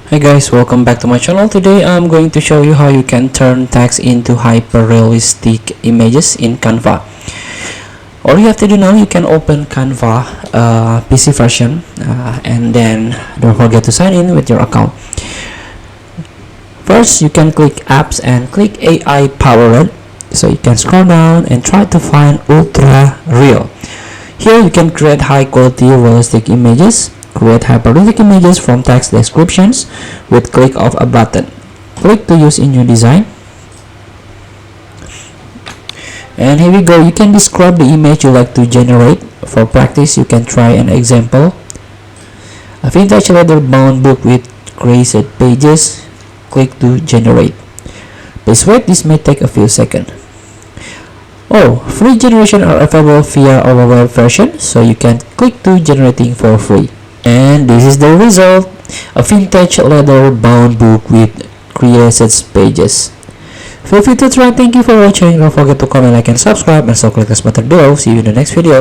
Hi guys, welcome back to my channel. Today I'm going to show you how you can turn text into hyper-realistic images in Canva. All you have to do now, you can open Canva PC version and then don't forget to sign in with your account. First, you can click apps and click AI powered. So you can scroll down and try to find ultra real. Here you can create high quality realistic images. Create hyperrealistic images from text descriptions with click of a button. Click to use in your design. And here we go. You can describe the image you like to generate. For practice, you can try an example. A vintage leather bound book with creased pages. Click to generate. Please wait, this may take a few seconds. Oh, free generation are available via our web version, so you can click to generating for free. And this is the result, a vintage leather bound book with creased pages. Feel free to try. Thank you for watching. Don't forget to comment, like, and subscribe, and so click this button below. See you in the next video.